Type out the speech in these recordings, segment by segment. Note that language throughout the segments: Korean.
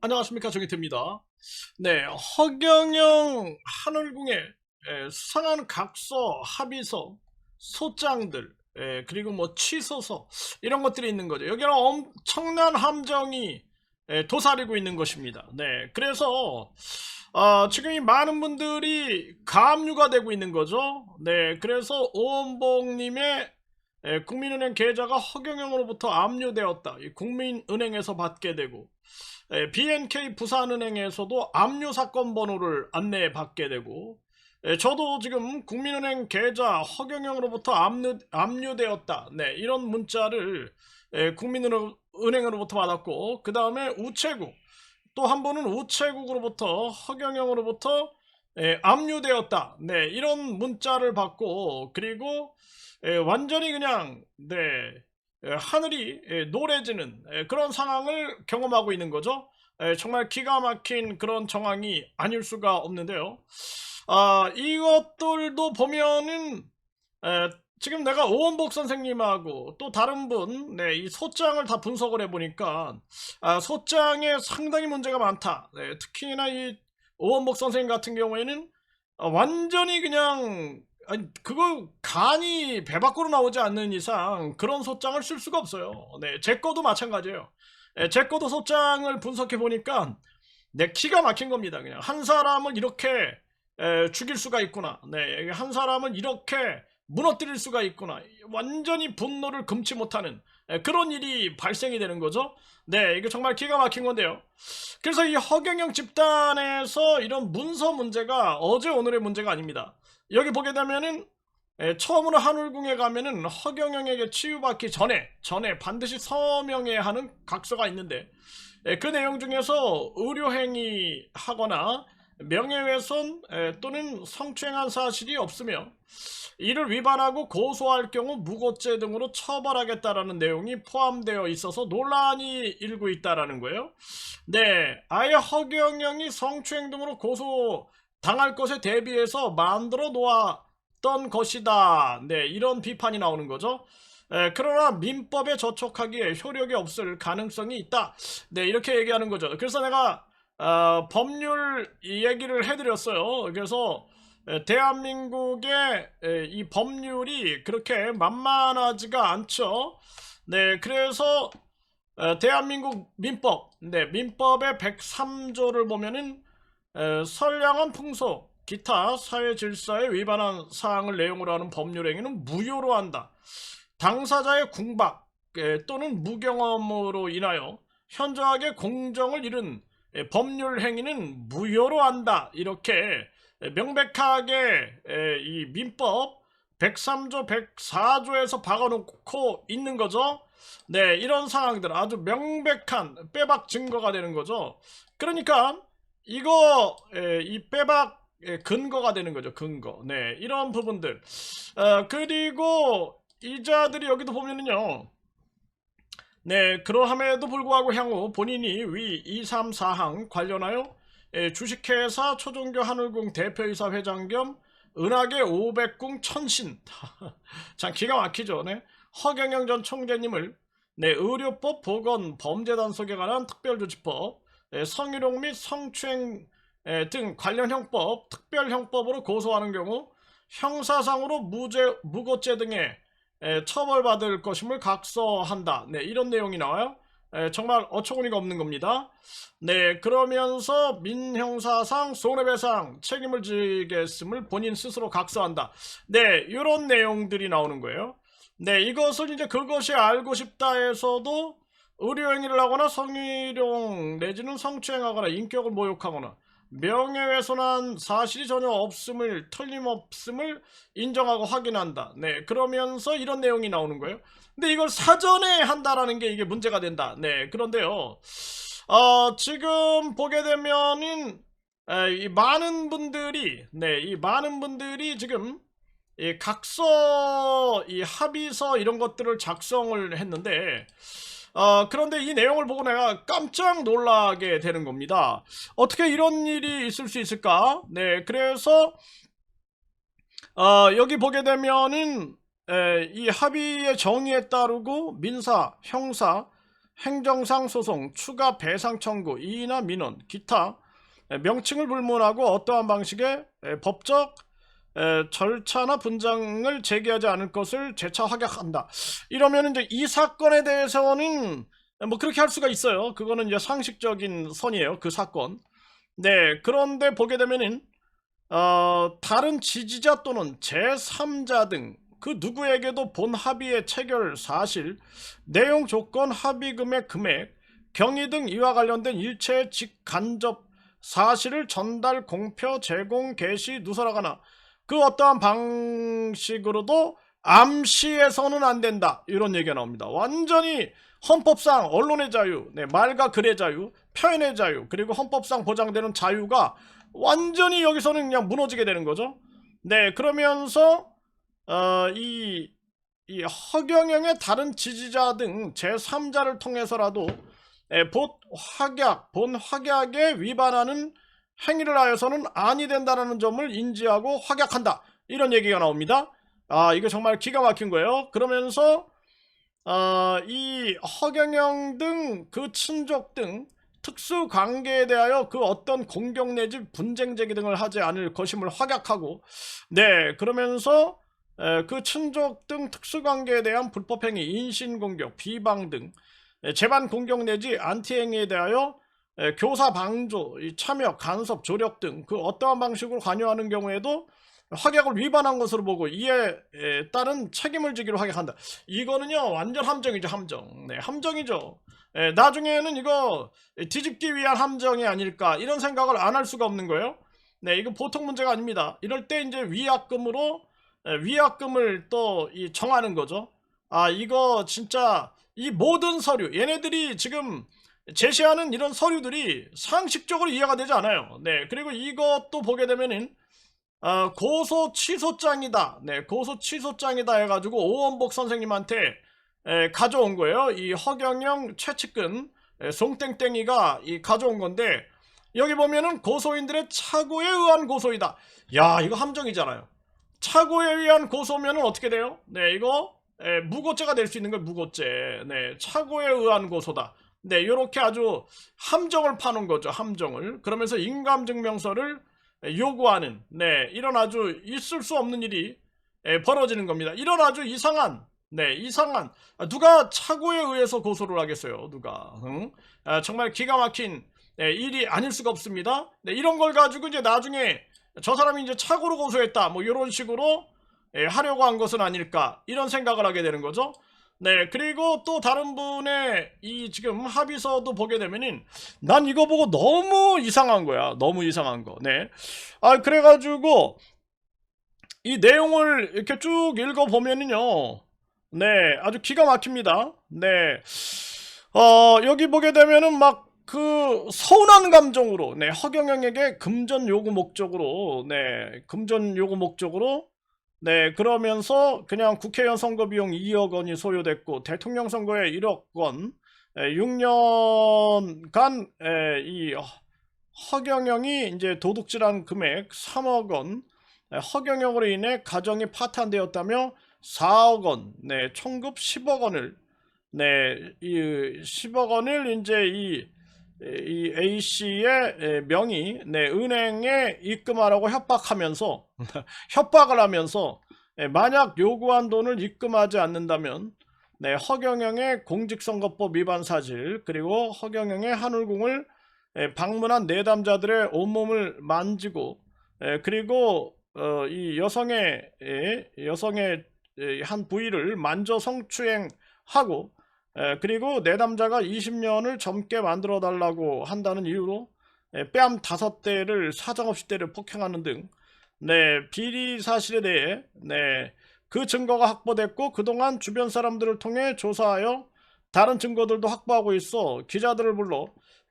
안녕하십니까, 정희태입니다. 네, 허경영 하늘궁의 수상한 각서, 합의서, 소장들, 그리고 뭐 취소서 이런 것들이 있는 거죠. 여기는 엄청난 함정이 도사리고 있는 것입니다. 네, 그래서 지금 이 많은 분들이 가압류가 되고 있는 거죠. 네, 그래서 오원복님의 국민은행 계좌가 허경영으로부터 압류되었다. 이 국민은행에서 받게 되고 BNK 부산은행에서도 압류 사건 번호를 안내받게 되고, 저도 지금 국민은행 계좌 허경영으로부터 압류되었다. 네, 이런 문자를 국민은행으로부터 받았고, 그 다음에 우체국, 또 한 번은 우체국으로부터 허경영으로부터 압류되었다. 네, 이런 문자를 받고, 그리고 완전히 그냥 네, 하늘이 노래지는 그런 상황을 경험하고 있는 거죠. 정말 기가 막힌 그런 정황이 아닐 수가 없는데요. 이것들도 보면은 에, 지금 내가 오원복 선생님하고 또 다른 분, 네, 이 소장을 다 분석을 해보니까 소장에 상당히 문제가 많다. 네, 특히나 이 오원복 선생님 같은 경우에는 완전히 그냥 아니 그거 간이 배 밖으로 나오지 않는 이상 그런 소장을 쓸 수가 없어요. 네, 제 거도 마찬가지예요. 제 거도 소장을 분석해 보니까 내 기가 막힌 겁니다. 그냥 한 사람을 이렇게 죽일 수가 있구나. 네, 한 사람을 이렇게 무너뜨릴 수가 있구나. 완전히 분노를 금치 못하는 그런 일이 발생이 되는 거죠. 네, 이게 정말 기가 막힌 건데요. 그래서 이 허경영 집단에서 이런 문서 문제가 어제 오늘의 문제가 아닙니다. 여기 보게 되면은 처음으로 한울궁에 가면은 허경영에게 치유받기 전에 반드시 서명해야 하는 각서가 있는데 그 내용 중에서 의료행위 하거나 명예훼손 또는 성추행한 사실이 없으며 이를 위반하고 고소할 경우 무고죄 등으로 처벌하겠다라는 내용이 포함되어 있어서 논란이 일고 있다라는 거예요. 네, 아예 허경영이 성추행 등으로 고소 당할 것에 대비해서 만들어 놓았던 것이다. 네, 이런 비판이 나오는 거죠. 그러나 민법에 저촉하기에 효력이 없을 가능성이 있다. 네, 이렇게 얘기하는 거죠. 그래서 내가 법률 얘기를 해드렸어요. 그래서 대한민국의 이 법률이 그렇게 만만하지가 않죠. 네, 그래서 대한민국 민법, 네, 민법의 103조를 보면은 선량한 풍속, 기타 사회 질서에 위반한 사항을 내용으로 하는 법률 행위는 무효로 한다. 당사자의 궁박 또는 무경험으로 인하여 현저하게 공정을 잃은 법률 행위는 무효로 한다. 이렇게 명백하게 이 민법 103조, 104조에서 박아놓고 있는 거죠. 네, 이런 상황들 아주 명백한 빼박 증거가 되는 거죠. 그러니까 이거 이 빼박 근거가 되는 거죠. 근거. 네, 이런 부분들. 그리고 이자들이 여기도 보면은요. 네, 그러함에도 불구하고 향후 본인이 위 2, 3, 4항 관련하여 주식회사 초종교 하늘궁 대표이사 회장 겸 은하계 500궁 천신 참 기가 막히죠. 네. 허경영 전 총재님을 네, 의료법 보건 범죄단속에 관한 특별조치법 성희롱 및 성추행 등 관련 형법 특별형법으로 고소하는 경우 형사상으로 무고죄 등의 처벌받을 것임을 각서한다. 네, 이런 내용이 나와요. 정말 어처구니가 없는 겁니다. 네, 그러면서 민형사상 손해배상 책임을 지겠음을 본인 스스로 각서한다. 네, 이런 내용들이 나오는 거예요. 네, 이것을 이제 그것이 알고 싶다에서도 의료행위를 하거나 성희롱 내지는 성추행하거나 인격을 모욕하거나 명예훼손한 사실이 전혀 없음을 틀림없음을 인정하고 확인한다. 네, 그러면서 이런 내용이 나오는 거예요. 근데 이걸 사전에 한다라는 게 이게 문제가 된다. 네, 그런데요. 지금 보게 되면은 이 많은 분들이 이 많은 분들이 지금 이 각서, 이 합의서 이런 것들을 작성을 했는데 그런데 이 내용을 보고 내가 깜짝 놀라게 되는 겁니다. 어떻게 이런 일이 있을 수 있을까? 네, 그래서 여기 보게 되면은 이 합의의 정의에 따르고 민사, 형사, 행정상 소송, 추가 배상 청구, 이의나 민원, 기타 명칭을 불문하고 어떠한 방식의 법적 절차나 분쟁을 제기하지 않을 것을 재차 확약한다. 이러면 이제 이 사건에 대해서는 뭐 그렇게 할 수가 있어요. 그거는 이제 상식적인 선이에요. 그 사건. 네, 그런데 보게 되면은 다른 지지자 또는 제3자 등 그 누구에게도 본 합의의 체결 사실, 내용 조건 합의금의 금액, 경위 등 이와 관련된 일체의 직간접 사실을 전달, 공표, 제공, 게시, 누설하거나 그 어떠한 방식으로도 암시해서는 안 된다. 이런 얘기가 나옵니다. 완전히 헌법상 언론의 자유, 말과 글의 자유, 표현의 자유, 그리고 헌법상 보장되는 자유가 완전히 여기서는 그냥 무너지게 되는 거죠. 네, 그러면서 이 허경영의 다른 지지자 등 제3자를 통해서라도 본 확약에 위반하는 행위를 하여서는 아니 된다는 점을 인지하고 확약한다. 이런 얘기가 나옵니다. 이거 정말 기가 막힌 거예요. 그러면서 이 허경영 등 그 친족 등 특수 관계에 대하여 그 어떤 공격 내지 분쟁 제기 등을 하지 않을 것임을 확약하고, 네, 그러면서 그 친족 등 특수관계에 대한 불법행위, 인신공격, 비방 등 재반 공격 내지 안티행위에 대하여 교사 방조, 참여, 간섭, 조력 등 그 어떠한 방식으로 관여하는 경우에도 확약을 위반한 것으로 보고 이에 따른 책임을 지기로 확약한다. 이거는요 완전 함정이죠. 함정. 네, 함정이죠. 나중에는 이거 뒤집기 위한 함정이 아닐까 이런 생각을 안 할 수가 없는 거예요. 네, 이거 보통 문제가 아닙니다. 이럴 때 이제 위약금을 또 정하는 거죠. 이거 진짜 이 모든 서류, 얘네들이 지금 제시하는 이런 서류들이 상식적으로 이해가 되지 않아요. 네, 그리고 이것도 보게 되면은 고소 취소장이다. 네, 고소 취소장이다 해가지고 오원복 선생님한테 가져온 거예요. 이 허경영, 최측근, 송땡땡이가 가져온 건데 여기 보면은 고소인들의 착오에 의한 고소이다. 야, 이거 함정이잖아요. 착오에 의한 고소면은 어떻게 돼요? 네, 이거 무고죄가 될 수 있는 거예요. 무고죄. 네, 착오에 의한 고소다. 네, 이렇게 아주 함정을 파는 거죠. 함정을. 그러면서 인감증명서를 요구하는, 네, 이런 아주 있을 수 없는 일이 벌어지는 겁니다. 이런 아주 이상한, 누가 착오에 의해서 고소를 하겠어요. 누가. 정말 기가 막힌 일이 아닐 수가 없습니다. 네, 이런 걸 가지고 이제 나중에 저 사람이 이제 착오로 고소했다, 뭐 이런 식으로 하려고 한 것은 아닐까 이런 생각을 하게 되는 거죠. 네, 그리고 또 다른 분의 이 지금 합의서도 보게 되면은 난 이거 보고 너무 이상한 거야. 너무 이상한 거. 네. 그래가지고 이 내용을 이렇게 쭉 읽어보면은요. 네, 아주 기가 막힙니다. 네. 여기 보게 되면은 막 그 서운한 감정으로, 네, 허경영에게 금전 요구 목적으로, 네, 그러면서 그냥 국회의원 선거 비용 2억 원이 소요됐고 대통령 선거에 1억 원, 6년간 이 허경영이 이제 도둑질한 금액 3억 원, 허경영으로 인해 가정이 파탄되었다며 4억 원, 네, 총급 10억 원을, 네, 이 10억 원을 이제 이 A 씨의 명의, 네, 은행에 입금하라고 협박하면서 협박을 하면서 만약 요구한 돈을 입금하지 않는다면, 네, 허경영의 공직선거법 위반 사실, 그리고 허경영의 한울궁을 방문한 내담자들의 온몸을 만지고, 그리고 이 여성의 한 부위를 만져 성추행하고, 그리고 내담자가 20년을 젊게 만들어 달라고 한다는 이유로 뺨 5대를 사정없이 때려 폭행하는 등, 네, 비리 사실에 대해, 네, 그 증거가 확보됐고 그동안 주변 사람들을 통해 조사하여 다른 증거들도 확보하고 있어 기자들을 불러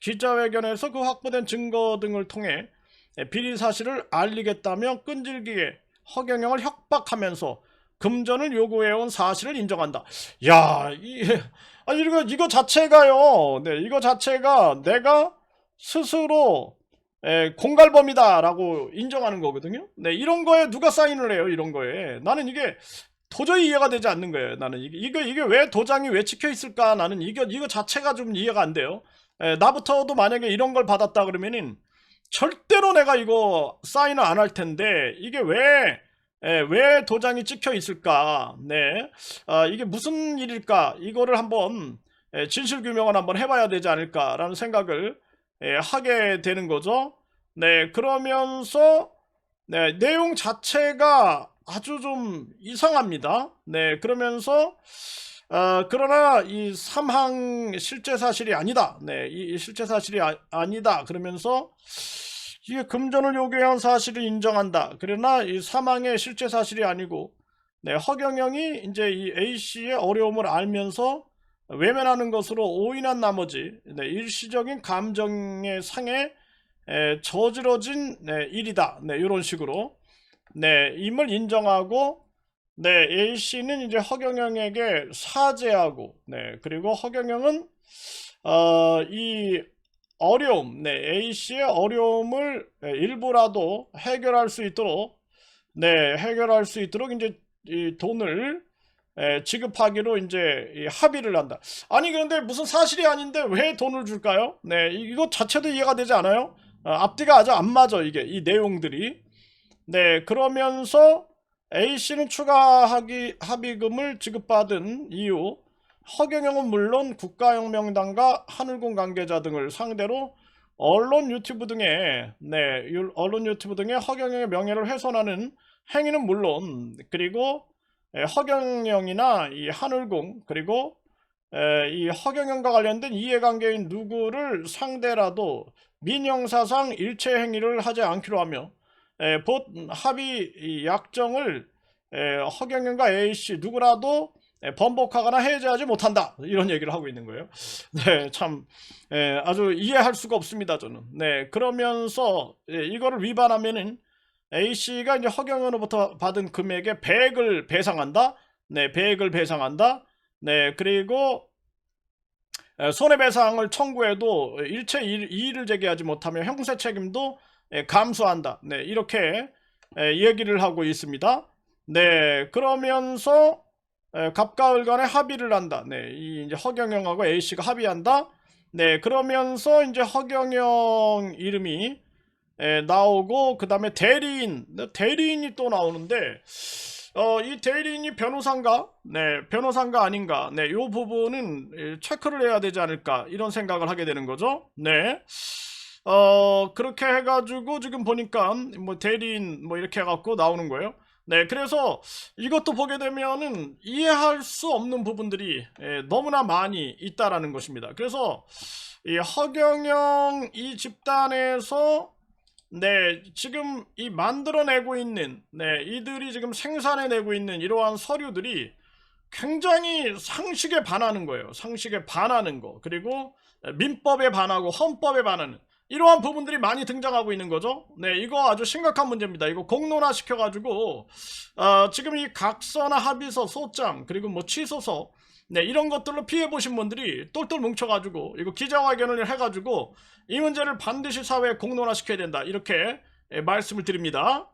기자회견에서 그 확보된 증거 등을 통해 비리 사실을 알리겠다며 끈질기게 허경영을 협박하면서 금전을 요구해온 사실을 인정한다. 야, 이거 자체가요. 네, 이거 자체가 내가 스스로 공갈범이다라고 인정하는 거거든요. 네, 이런 거에 누가 사인을 해요? 이런 거에 나는 이게 도저히 이해가 되지 않는 거예요. 나는 이게 왜 도장이 왜 찍혀 있을까? 나는 이거 자체가 좀 이해가 안 돼요. 나부터도 만약에 이런 걸 받았다 그러면은 절대로 내가 이거 사인을 안 할 텐데 이게 왜 도장이 찍혀 있을까? 네, 이게 무슨 일일까? 이거를 한번 진실 규명을 한번 해봐야 되지 않을까라는 생각을 하게 되는 거죠. 네, 그러면서 네, 내용 자체가 아주 좀 이상합니다. 네, 그러면서 그러나 이 사망 실제 사실이 아니다. 네, 이 실제 사실이 아니다. 그러면서 이게 금전을 요구한 사실을 인정한다. 그러나 이 사망의 실제 사실이 아니고, 네, 허경영이 이제 이 A 씨의 어려움을 알면서 외면하는 것으로 오인한 나머지, 네, 일시적인 감정의 상해 저지러진 네, 일이다. 네, 이런 식으로 네, 임을 인정하고 네, A 씨는 이제 허경영에게 사죄하고 네, 그리고 허경영은 이 어려움, 네, A 씨의 어려움을 일부라도 해결할 수 있도록 네, 해결할 수 있도록 이제 이 돈을 지급하기로 이제 합의를 한다. 아니 그런데 무슨 사실이 아닌데 왜 돈을 줄까요? 네, 이것 자체도 이해가 되지 않아요? 앞뒤가 아주 안 맞아 이게 이 내용들이. 네, 그러면서 A씨는 추가 합의금을 지급받은 이후 허경영은 물론 국가혁명당과 하늘공 관계자 등을 상대로 언론 유튜브 등의 허경영의 명예를 훼손하는 행위는 물론 그리고 허경영이나 이 하늘공 그리고 이 허경영과 관련된 이해관계인 누구를 상대라도 민형사상 일체 행위를 하지 않기로 하며 곧 합의 약정을 허경영과 A씨 누구라도 번복하거나 해제하지 못한다 이런 얘기를 하고 있는 거예요. 네, 참 아주 이해할 수가 없습니다 저는. 네, 그러면서 이거를 위반하면은 A씨가 이제 허경영으로부터 받은 금액의 100을 배상한다. 네, 100을 배상한다. 네, 그리고 손해배상을 청구해도 일체 이의를 제기하지 못하며 형사 책임도 감수한다. 네, 이렇게 얘기를 하고 있습니다. 네, 그러면서 갑과 을간에 합의를 한다. 네, 이제 허경영하고 A씨가 합의한다. 네, 그러면서 이제 허경영 이름이 나오고 그 다음에 대리인이 또 나오는데 이 대리인이 변호사인가? 네, 변호사인가 아닌가? 네, 요 부분은 체크를 해야 되지 않을까 이런 생각을 하게 되는 거죠. 네. 그렇게 해가지고 지금 보니까 뭐 대리인 뭐 이렇게 해갖고 나오는 거예요. 네, 그래서 이것도 보게 되면은 이해할 수 없는 부분들이 너무나 많이 있다라는 것입니다. 그래서 이 허경영 이 집단에서 네, 지금 이 만들어내고 있는 네, 이들이 지금 생산해내고 있는 이러한 서류들이 굉장히 상식에 반하는 거예요. 상식에 반하는 거. 그리고 민법에 반하고 헌법에 반하는 이러한 부분들이 많이 등장하고 있는 거죠. 네, 이거 아주 심각한 문제입니다. 이거 공론화 시켜가지고 지금 이 각서나 합의서, 소장 그리고 뭐 취소서 네, 이런 것들로 피해 보신 분들이 똘똘 뭉쳐가지고 이거 기자회견을 해가지고 이 문제를 반드시 사회에 공론화 시켜야 된다 이렇게 말씀을 드립니다.